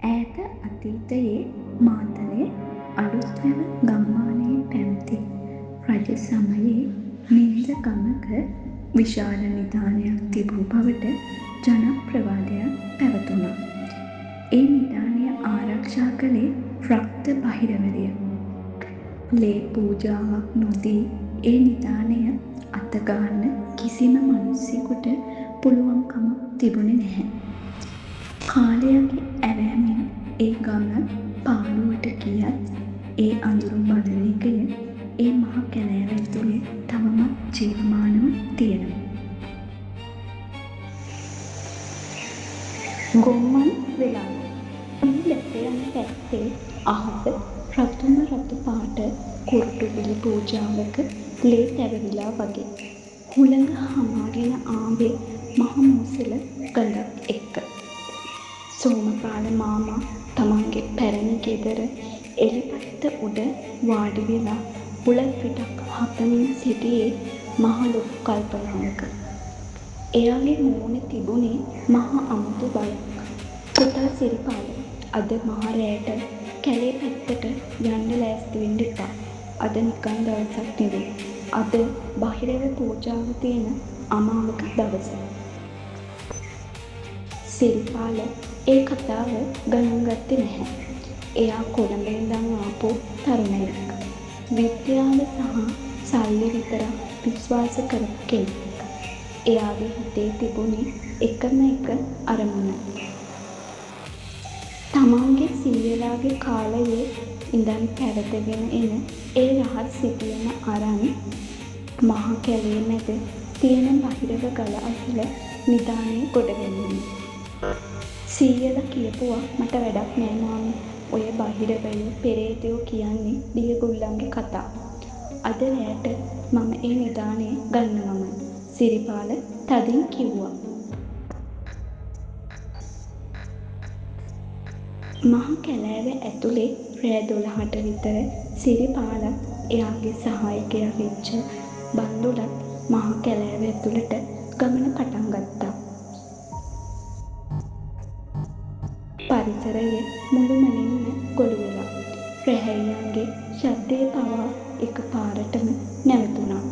ඈත අතීතයේ මාතලේ අලුත්වැව ගම්මානයේ පැවති රජ සමයේ නින්ද ගමක විශාල නිධානයක් තිබූ බවට ජනප්‍රවාදයක් පැවතුණා. ඒ නිධානය ආරක්ෂා කළේ රක්ත බහිරවරිය. ලේ පූජාවක් නොදී ඒ නිධානය අතගාන්න කිසිම මනුස්සයෙකුට පුළුවන්කමක් තිබුණේ නැහැ. කාලයගේ ඇවෑමෙන් ඒ ගම පාළුවට ගියත් ඒ අඳුරු බලවේගය ඒ මහ කැලෑව ඇතුලේ තවමත් ජීවමානව තියෙනවා. ගොම්මන් වෙලාව මේ දැස යන පැත්තේ අහස රතුම රතු පාට කුරුටුබිලි පූජාවක ලේ තැවවිලා වගේ. හුළඟ හමාගෙන ආවේ මහ මුසල ගඳක් එක්ක. සෝමපාල මාමා තමන්ගේ පැරණි ගෙදර එළිපත්ත උඩ වාඩි වෙලා හුළඟ පිටක් හපමින් සිටියේ මහ ලොකු කල්පනාවක. එයාගේ මූණේ තිබුණේ මහ අමුතු බයක්. පුතා සිරිපාල, අද මහ රෑට කැලේ පැත්තට යන්න ලෑස්ති වෙන්න එපා. අද නිකන් දවසක් නෙවෙයි. අද බහිරව පූජාව තියෙන අමාවක දවස. සිරිපාල ඒ කතාව ගණන් ගත්තේ නැහැ. එයා කොළඹ ඉඳන් ආපු තරුණයෙක්. විද්‍යාව සහ සල්ලි විතරක් විශ්වාස කරපු කෙනෙක්. එයාගේ හිතේ තිබුණේ එකම එක අරමුණ. තමන්ගේ සීයලාගේ කාලයේ ඉඳන් පැවතගෙන එන ඒ රහස් සිතියම අරන් මහ කැලේ මැද තියෙන බහිරව ගල අසල නිධානය ගොඩගැනීම. සීයලා කියපුවා මට වැඩක් නෑ මාමි. ඔය බහිරවයෝ පෙරේතයෝ කියන්නේ දියගුල්ලන්ගේ කතා. අද රෑට මම ඒ නිධානය ගන්නවම. සිරිපාල තදින් කිව්වා. මහ කැලෑව ඇතුලේ රෑ 12ට විතර සිරිපාලත් එයාගේ සහායකයා වෙච්ච බන්දුලත් මහ කැලෑව ඇතුළට ගමන පටන් ගත්තා. පරිසරය මුළුමනින්ම ගොළු වෙලා. රැහැයියන්ගේ ශබ්දය පවා එකපාරටම නැවතුණා.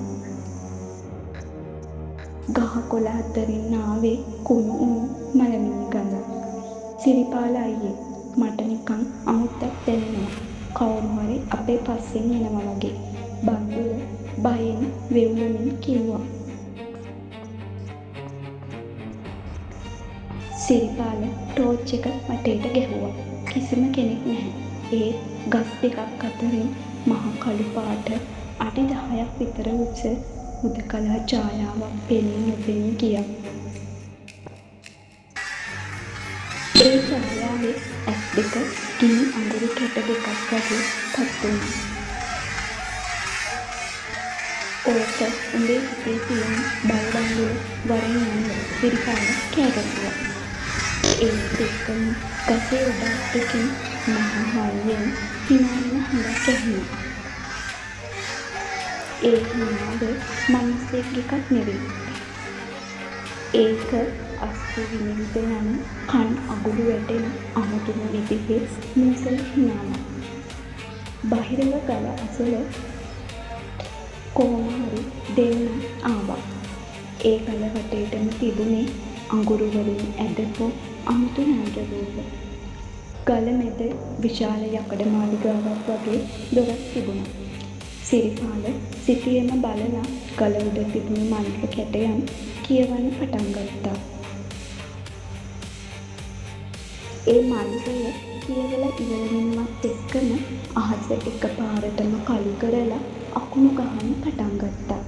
ගහකොළ අතරින් ආවේ කුණු උණු මලමිණි ගඳ. සිරිපාල අයියේ මට නිකන් අමුත්තක් දැනෙනවා. කවුරු හරි අපේ පස්සෙන් එනවා වගේ. බන්දුල බයෙන් වෙවුලමින් කිව්වා. සිරිපාල ටෝච් එක වටේට ගැහුවා. කිසිම කෙනෙක් නැහැ. ඒත් ගස් දෙකක් අතරින් මහ කළු පාට අඩි 10ක් විතර උස හුදකලා ඡායාවක් පෙනී නොපෙනී ගියා. ඒ ඡායාවේ ඇස් දෙක ගිනි අඟුරු කැට දෙකක් වගේ පත් වුණා. ඕක උඹේ හිතේ තියෙන බල්බන්දුල වරෙන් යන්න සිරිපාල කෑගැසුවා. ඒත් එක්කම ගසේ උඩටකින් මහ හයියෙන් හිනාගෙන හඬක් ඇහුණා. ඒ හිනාව මිනිස්සෙක් එකක් නෙවෙයි. ඒක අස්තු විනිවිද යන කන් අගුළු වැටෙන අමුතුම විදිහේ මුසල හිනාවක්. බහිරව ගල අසල කොහොම හරි දෙන්න ආවා. ඒ ගල වටේටම තිබුණේ අඟුරු වලින් ඇදපු අමුතු නාට්‍යරූප. ගල මැද විශාල යකඩ මාලිගාවක් වගේ දොරක් තිබුණා. සිරිපාල සිටියම බලලා ගල උඩ තිබුණු මණ්ඩල කැටයන් කියවන්න පටන් ගත්තා. ඒ මණ්ඩලය කියවලා ඉවරවීමත් එක්කම අහස එකපාරටම කළු කරලා අකුණු ගහන්න පටන් ගත්තා.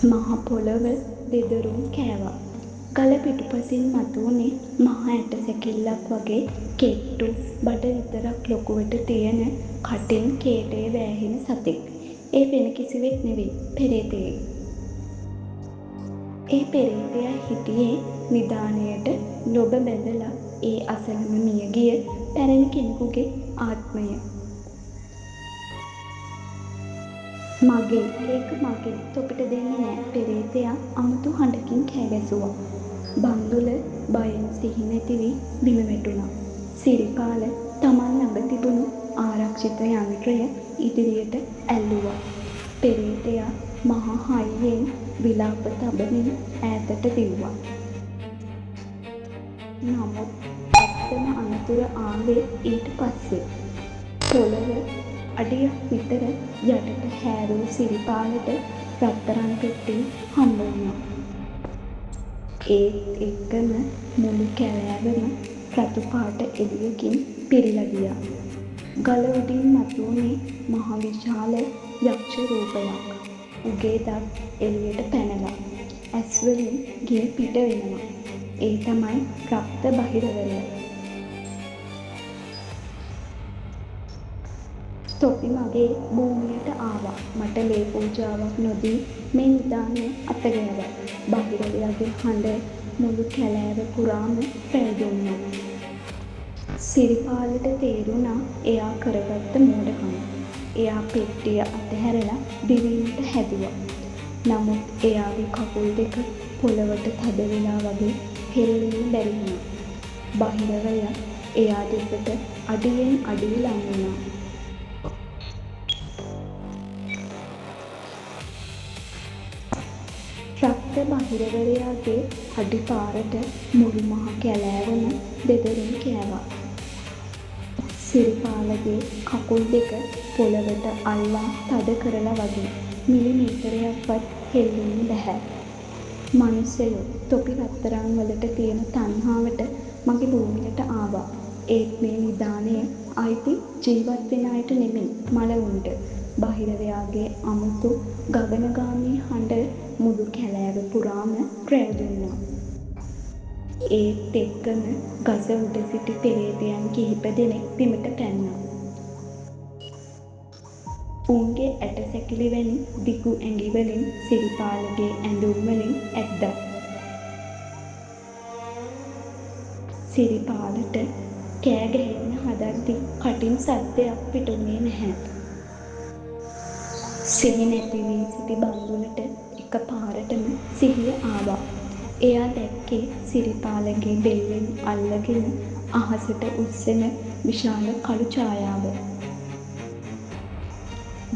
මහ පොළව දෙදරුම් කෑවා. ගල පිටුපසින් මතුවුනේ මහ ඇට සැකිල්ලක් වගේ කෙට්ටු බඩ විතරක් ලොකුවට තියෙන කටින් කේටේ වෑහෙන සතෙක්. ඒ වෙන කිසිවෙක් නෙවෙයි, පෙරේතයෙක්. ඒ පෙරේතයා හිටියේ නිධානයට ලොබ බැඳලා ඒ අසලම මියගිය පැරණි කෙනෙකුගේ ආත්මය. මගේ ඒක මගේ තොපිට දෙන්නේ නෑ. පෙරේතයා අමුතු හඬකින් කෑගැසුවා. බන්දුල බයෙන් සිහි නැති වී බිම වැටුණා. සිරිපාල තමන් ළඟ තිබුණු ආරක්ෂිත යන්ත්‍රය ඉදිරියට ඇල්ලුවා. පෙරේතයා මහා හයියෙන් විලාප තබමින් ඈතට දිව්වා. නමුත් ඇත්තම අනතුර ආවේ ඊට පස්සේ. පොළව අඩියක් විතර යටට හැරූ සිරිපාලට රත්තරන් පෙට්ටිය හම්බ වුණා. ඒත් එක්කම මුළු කැලෑවම රතු පාට එළියකින් පිරීලා ගියා. ගල උඩින් මතුවුණේ මහ විශාල යක්ෂ රූපයක්. උගේ දත් එළියට පැනලා ඇස් වලින් ගේ පිට වෙනවා. ඒ තමයි රක්ත බහිරවරය. තොපි මගේ භූමියට ආවා. මට ලේ පූජාවක් නොදී මේ නිදානය අතගෑවා. බහිරවයාගේ හඬ මුළු කැලෑව පුරාම පැවදුණා. සිරිපාලට තේරුණා එයා කරගත්ත මෝඩකම. එයා පෙට්ටිය අතහැරලා දිවීමට හැදුවා. නමුත් එයාගේ කකුල් දෙක පොළවට තද වෙලා වගේ හෙල්ලෙන්න බැරි වුණා. බහිරවයා එයා දෙකට අඩියෙන් අඩිය ලං වුණා. රක්ත බහිරවරයාගේ අඩි පාරට මුළු මහ කැලෑවම දෙදරින් කෑවා. සිරිපාලගේ කකුල් දෙක පොළවට අල්ලා තද කරලා වගේ මිලිමීටරයක්වත් හෙල්ලෙන්න බැහැ. මනුස්සයෝ තොපි රත්තරන් වලට තියෙන තණ්හාවට මගේ භූමියට ආවා. ඒත් මේ නිදානය අයිති ජීවත් වෙන අයට නෙමෙයි මලවුන්ට. බහිරවයාගේ අමුතු ගගනගාමී හඬ මුළු කැලෑව පුරාම රැවුදුණා. ඒත් එක්කම ගස උඩ සිටි පෙරේතයන් කිහිප දෙනෙක් බිමට පැන්නා. උන්ගේ ඇට සැකිලි වැනි දිගු ඇඟි වලින් සිරිපාලගේ ඇඳුම් වලින් ඇද්දා. සිරිපාලට කෑ ගැහෙන්න හදද්දි කටින් සද්දයක් පිටුනේ නැහැ. සිහි නැති වී සිටි බන්දුලට එකපාරටම සිහිය ආවා. එයා දැක්කේ සිරිපාලගේ බෙල්ලෙන් අල්ලගෙන අහසට උස්සන විශාල කළු ඡායාව.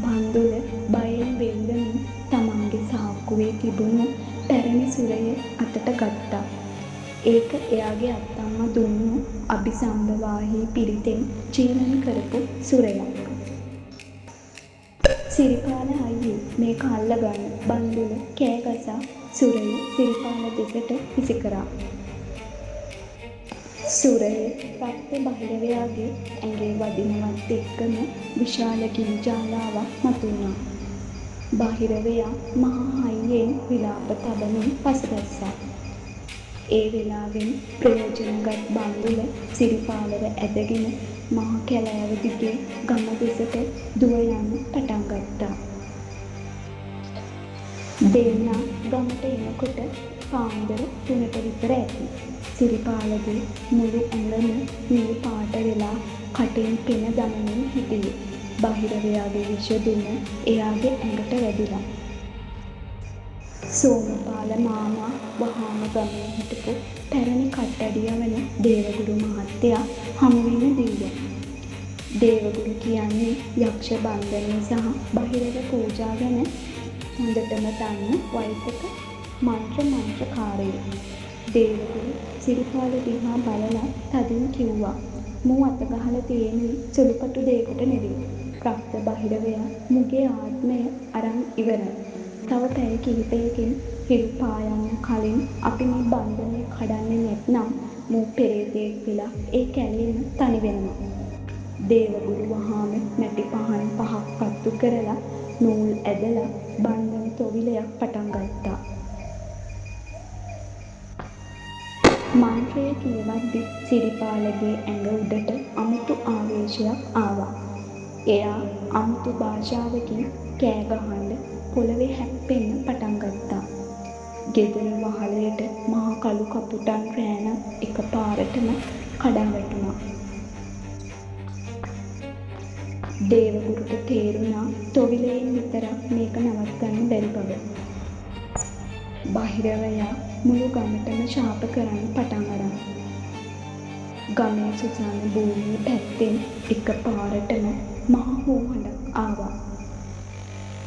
බන්දුල බයෙන් වෙල්ලමින් තමන්ගේ සාක්කුවේ තිබුණු පැරණි සුරය අතට ගත්තා. ඒක එයාගේ අත්තම්මා දුන්නු අභිසම්භවාහි පිරිතෙන් චීනන කරපු සුරයක්. සිරිපාල අයියේ මේක අල්ලගන්න බන්දුල කෑගසා සුරය සිරිපාල දෙසට විසි කරා. සුරය රක්ත බහිරවයාගේ ඇඟේ වදිනවත් එක්කම විශාල ගිනි ජාලාවක් මතුවුණා. බහිරවයා මහා හයියෙන් විලාප තබමින් පසුබැස්සා. ඒ වෙලාවෙන් ප්‍රයෝජනගත් බන්දුල සිරිපාලව ඇදගෙන මහ කැලෑව දිගේ ගම දෙසට දුව යන්න පටන් ගත්තා. දෙන්නා ගමට එනකොට පාන්දර 3ට විතර ඇති. සිරිපාලගේ මුළු ඇඟම නිල් පාට වෙලා කටින් පෙන දමමින් හිටියේ. බහිරවයාගේ විෂ දුම එයාගේ ඇඟට වැදිලා. සෝමපාල මාමා වහාම ගමේ හිටපු පැරණි කට්ටඩිය වන දේවගුරු මහත්තයා හමුවීම දීලා. දේවගුරු කියන්නේ යක්ෂ බන්ධනය සහ බහිරව පූජා ගැන හොඳටම දන්න වයසක මන්ත්‍රකාරයෙක්. දේවගුරු සිරිපාල දිහා බලලා තදින් කිව්වා, "මූ අත ගහලා තියෙන්නේ සුළුපටු දෙයකට නෙවෙයි. රක්ත බහිරවයා මුගේ ආත්මය අරන් ඉවරයි. තව පැය කිහිපයකින් හිරු පායන්න කලින් අපි මේ බන්ධනය කඩන්නේ නැත්නම් මූ පෙරේතයෙක් වෙලා ඒ කැලේම තනි වෙනවා." දේවගුරු වහාම මැටි පහන් 5ක් පත්තු කරලා නූල් ඇදලා බන්ධන තොවිලයක් පටන් ගත්තා. මන්ත්‍රය කියවද්දි සිරිපාලගේ ඇඟ උඩට අමුතු ආවේශයක් ආවා. එයා අමුතු භාෂාවකින් කෑ ගහන්න පොළවේ හැප්පෙන්න පටන් ගත්තා. ගෙදර වහලයට මහ කළු කපුටන් රෑන එකපාරටම කඩා වැටුණා. දේවගුරුට තේරුණා තොවිලයෙන් විතරක් මේක නවත්තන්න බැරි බව. බහිරවයා මුළු ගමටම ශාප කරන්න පටන් අරන්. ගමේ සුසාන භූමිය පැත්තෙන් එක පාරටම මහ හුහුඬක් ආවා.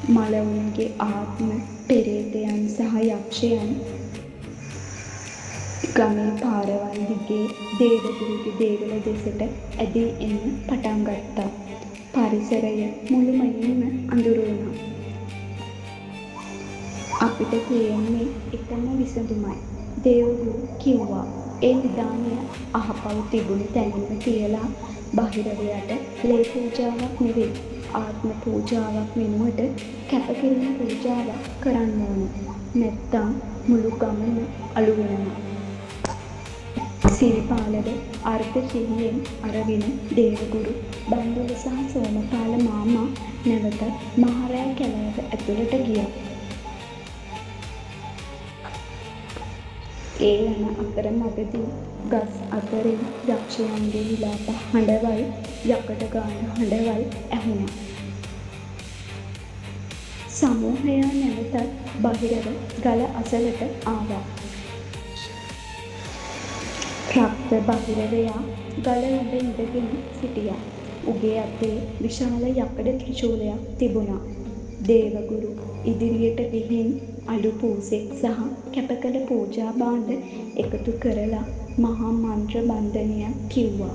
මළවුන්ගේ ආත්ම පෙරේතයන් සහ යක්ෂයන් ගමේ පාරවල් දිගේ දේවගුරුගේ දේවල දෙසට ඇදී එන්න පටන් ගත්තා. පරිසරය මුළුමනින්ම අඳුරු වුණා. අපිට තියෙන්නේ එකම විසඳුමයි දේවගුරු කිව්වා. ඒ නිධානය අහපව් තිබුණු තැනින්ම තියලා බහිරවයට ලේ පූජාවක් නෙවෙයි ආත්ම පූජාවක් වෙනුවට කැපකිරීම පූජාවක් කරන්න ඕන. නැත්තම් මුළු ගමම අළු වෙනවා. සිරිපාලව අර්ධ සිහියෙන් අරගෙන දේවගුරු බන්දුල සහ සෝමපාල මාමා නැවත මහරෑ කැලෑව ඇතුළට ගියා. ඒ යන අතරමඟදී ගස් අතරින් යක්ෂයන්ගේ විලාප හඬවල් යකඩ ගාන හඬවල් ඇහුණා. සමූහයා නැවතත් බහිරව ගල අසලට ආවා. රක්ත බහිරවයා ගල ළඟ ඉඳගෙන සිටියා. උගේ අතේ විශාල යකඩ ත්‍රිශූලයක් තිබුණා. දේවගුරු ඉදිරියට ගිහින් අලු පූසෙක් සහ කැපකල පූජා භාණ්ඩ එකතු කරලා මහා මන්ත්‍ර බන්ධනයක් කිව්වා.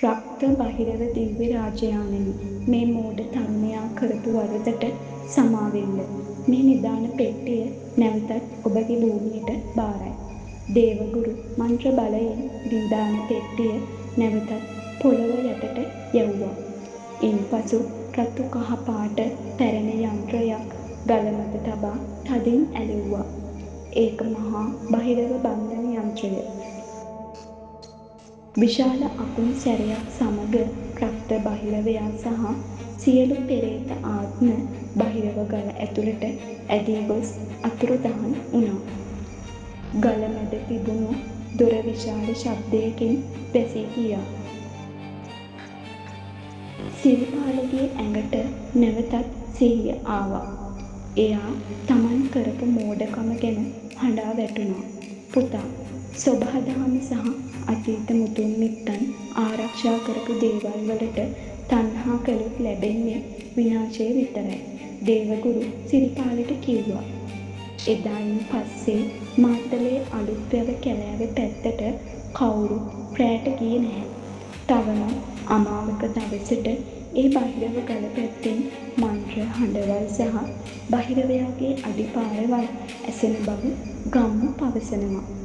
රක්ත බහිරව දිව්‍ය රාජයාණෙනි, මේ මෝඩ තරුණයා කරපු වරදට සමා වෙන්න. මේ නිදාන පෙට්ටිය නැවතත් ඔබගේ භූමියට බාරයි. දේවගුරු මන්ත්‍ර බලයෙන් නිදාන පෙට්ටිය නැවතත් පොළව යටට යැව්වා. ඉන්පසු රතු කහ පාට පැරණි යන්ත්‍රයක් ගල මත තබා තදින් ඇලෙව්වා. ඒක මහා බහිරව බන්ධන යන්ත්‍රය. විශාල අකුණු සැරයක් සමග රක්ත බහිරවයා සහ සියලු පෙරේත ආත්ම බහිරව ගල ඇතුළට ඇදී ගොස් අතුරුදහන් වුණා. ගල මැද තිබුණු දොර විශාල ශබ්දයකින් වැසී ගියා. සිරිපාලගේ ඇඟට නැවතත් සිහිය ආවා. එයා තමන් කරපු මෝඩකම ගැන හඬා වැටුණා. පුතා, සොබාදහම සහ අතීත මුතුන් මිත්තන් ආරක්ෂා කරපු දේවල් වලට තණ්හා කළොත් ලැබෙන්නේ විනාශය විතරයි. දේවගුරු සිරිපාලට කිව්වා. එදායින් පස්සේ මාතලේ අලුත්වැව කැලෑව පැත්තට කවුරුත් රැට ගියේ නැහැ. තවම අමාවක දවසට ඒ බහිරව ගල පැත්තෙන් මන්ත්‍ර හඬවල් සහ බහිරවයාගේ අඩිපාරවල් ඇසෙන බව ගම්මු පවසනවා.